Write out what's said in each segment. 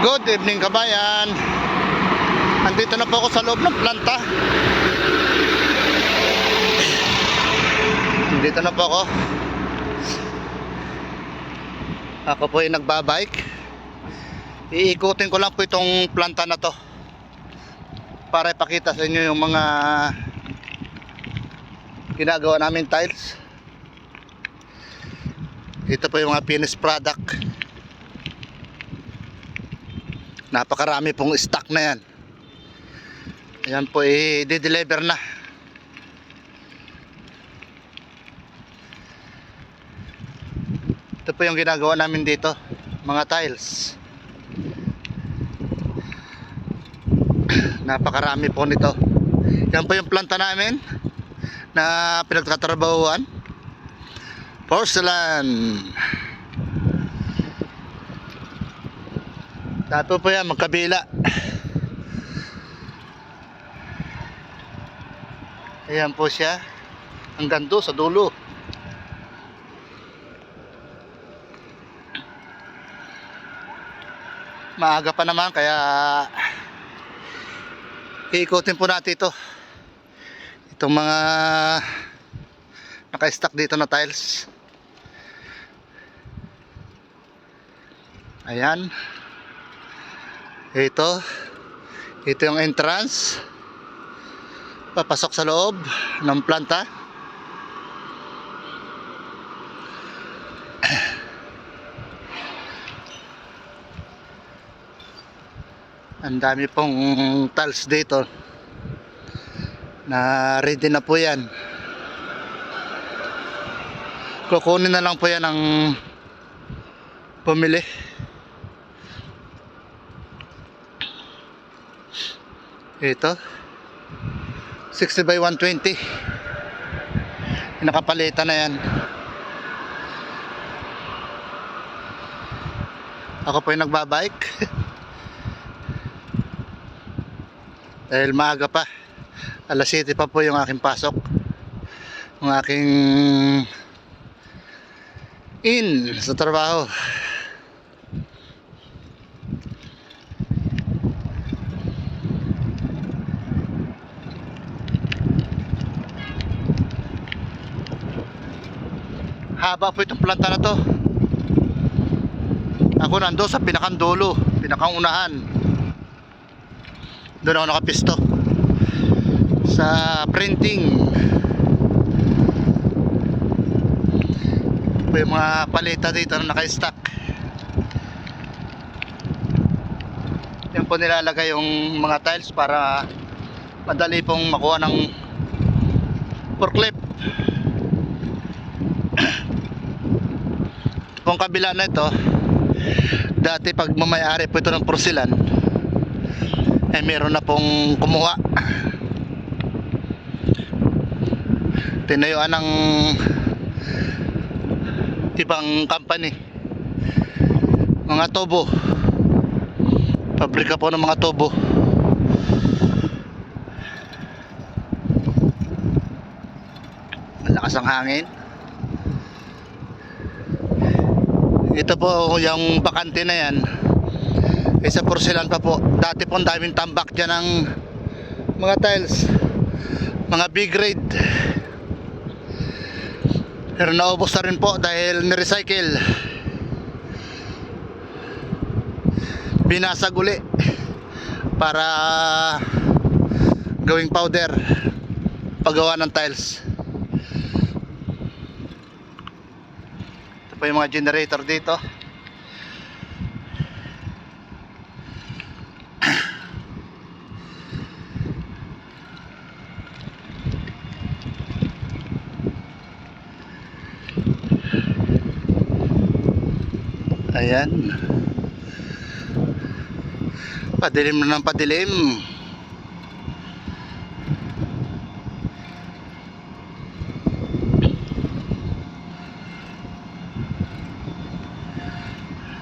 Good evening kabayan. Andito na po ako sa loob ng planta. Andito na po ako. Ako po ay nagbabike. Iikutin ko lang po itong planta na to para ipakita sa inyo yung mga ginagawa namin tiles. Ito po yung mga finished product. Napakarami pong stock na yan. Ayan po, i-deliver na. Ito po yung ginagawa namin dito, mga tiles. Napakarami po nito. Yan po yung planta namin na pinagtatrabahuan. Porcelain. Dato po yan, magkabila. Ayan po siya. Hanggang doon sa dulo. Maaga pa naman kaya iikutin po natin ito. Itong mga naka-stack dito na tiles. Ayan. Ito yung entrance. Papasok sa loob ng planta. Ang dami pong tiles dito na ready na po yan. Kukunin na lang po yan ang pumili. Ito 60 by 120. Nakapalitan na yan. Ako po yung nagbabike. Dahil maaga pa, alas 7 pa po yung aking pasok, yung aking in sa trabaho. Haba po itong planta na to. Ako nando sa pinakandulo, pinakaunahan. Doon ako nakapisto sa printing. Po yung mga paleta dito na naka-stack. Yan po nilalagay yung mga tiles para madali pong makuha ng forklift. Ito pong kabila na ito, dati pag mamayari po ito ng porcelain, meron na pong kumuha. Tinayuan ng ibang company, mga tubo, pabrika po ng mga tubo. Malakas ang hangin. Ito po yung bakante na yan, isa porcelain pa po. Dati po ang daming tambak dyan ng mga tiles, mga big grade, pero naubos na rin po dahil nirecycle, binasag uli para gawing powder paggawa ng tiles. Ito po yung mga generator dito. Ayan. Padilim na ng padilim.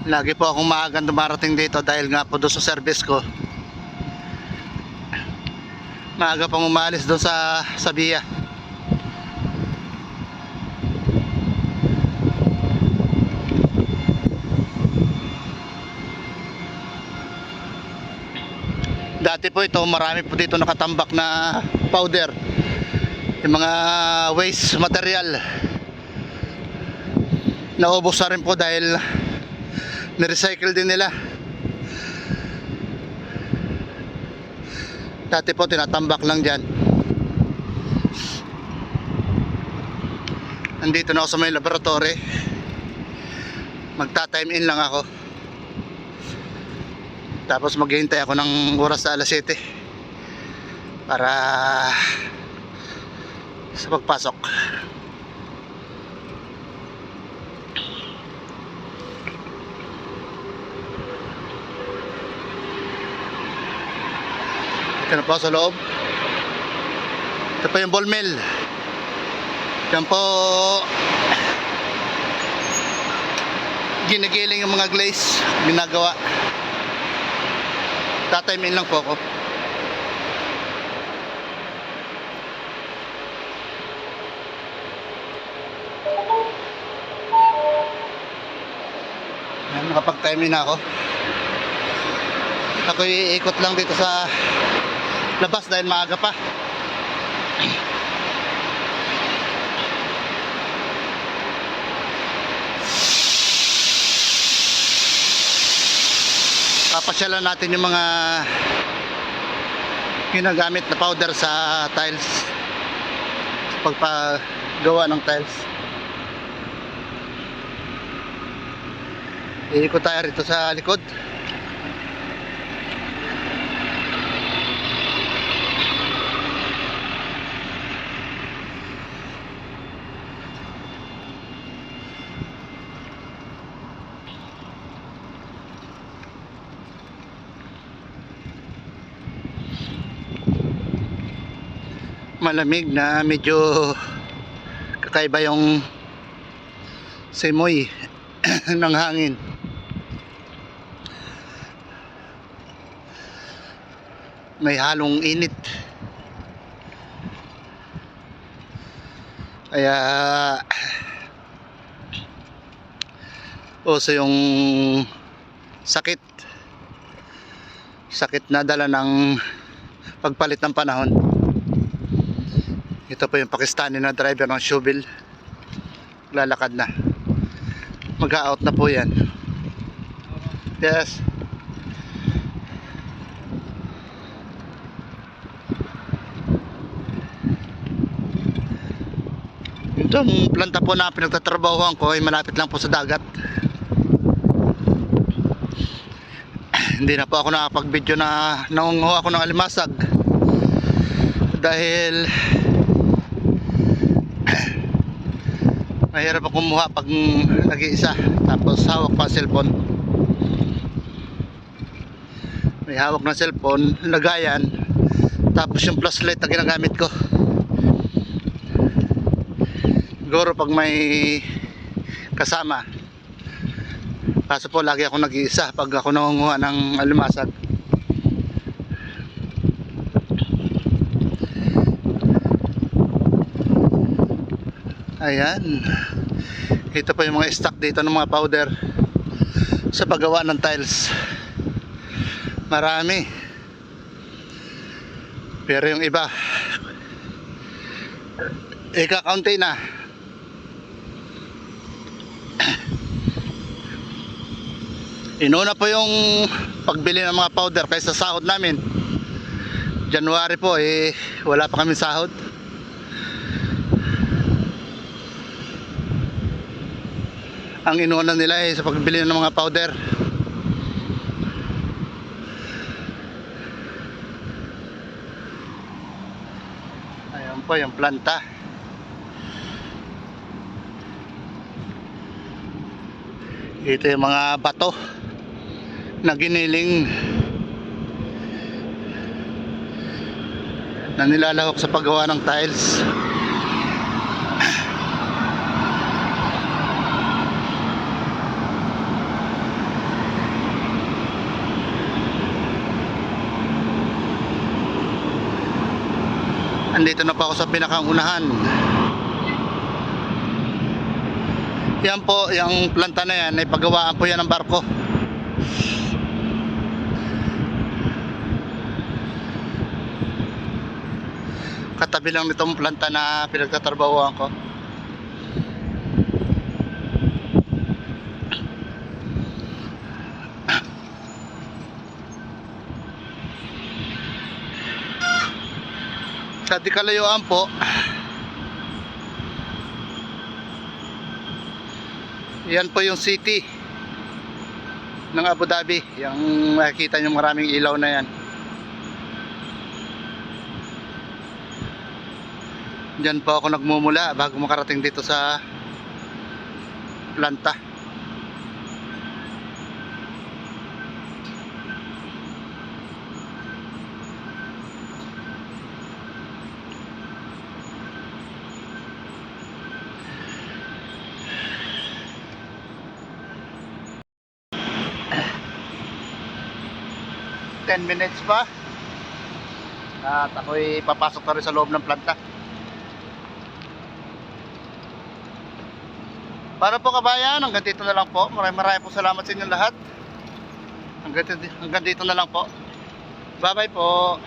Lagi po akong maagang dumarating dito dahil nga po doon sa service ko. Maaga pang umalis doon sa Sabia. Dati po ito, marami po dito nakatambak na powder, yung mga waste material. Naubos na rin po dahil nirecycle din nila. Dati po tinatambak lang dyan. Nandito na ako sa may laboratory. Magta-time in lang ako. Tapos maghihintay ako ng oras sa alas 7 para sa pagpasok. Ito na po sa loob. Ito pa yung ball mill. Yan po ginigiling yung mga glaze ginagawa. Tatime in lang po ako. Yan, nakapag-time in ako. Ako iikot lang dito sa labas dahil maaga pa. Papasyalan natin yung mga ginagamit na powder sa tiles, pagpagawa ng tiles. Iikot tayo rito sa likod. Malamig na medyo kakaiba yung simoy ng hangin. May halong init. Kaya uso yung sakit na dala ng pagpalit ng panahon. Ito po yung Pakistani na driver ng shovel. Lalakad na. Mag-out na po yan. Yes. Itong planta po na pinagtatrabahuan ko ay malapit lang po sa dagat. Hindi na po ako nakapag-video na nangunguha ako ng alimasag dahil mahirap ako kumuha pag nag-iisa, tapos hawak pa cellphone. May hawak na cellphone, lagayan, tapos yung flashlight na ginagamit ko. Siguro pag may kasama. Kaso po lagi ako nag-iisa pag ako nangunguha ng alimasag. Ayan. Ito pa yung mga stock dito ng mga powder sa paggawa ng tiles. Marami. Pero yung iba ikakaunti na. Inuna po yung pagbili ng mga powder kaysa sahod namin. January po wala pa kami sahod. Ang inuuna nila sa pagbili ng mga powder. Ayan po yung planta. Ito yung mga bato na giniling na nilalahok sa paggawa ng tiles. Andito na pa ako sa pinakaunahan. Yan po, yung planta na yan ay paggawaan po yan ng barko. Katabi lang nitong planta na pinagtatrabahuan ko. Sa di kalayuan po, yan po yung city ng Abu Dhabi. Yung makikita nyo maraming ilaw na yan. Diyan po ako nagmumula bago makarating dito sa planta. Ten minutes pa at ako'y papasok na rin sa loob ng planta. Para po kabayan, hanggang dito na lang po. Maraming po salamat sa inyong lahat. Hanggang dito na lang po. Bye bye po.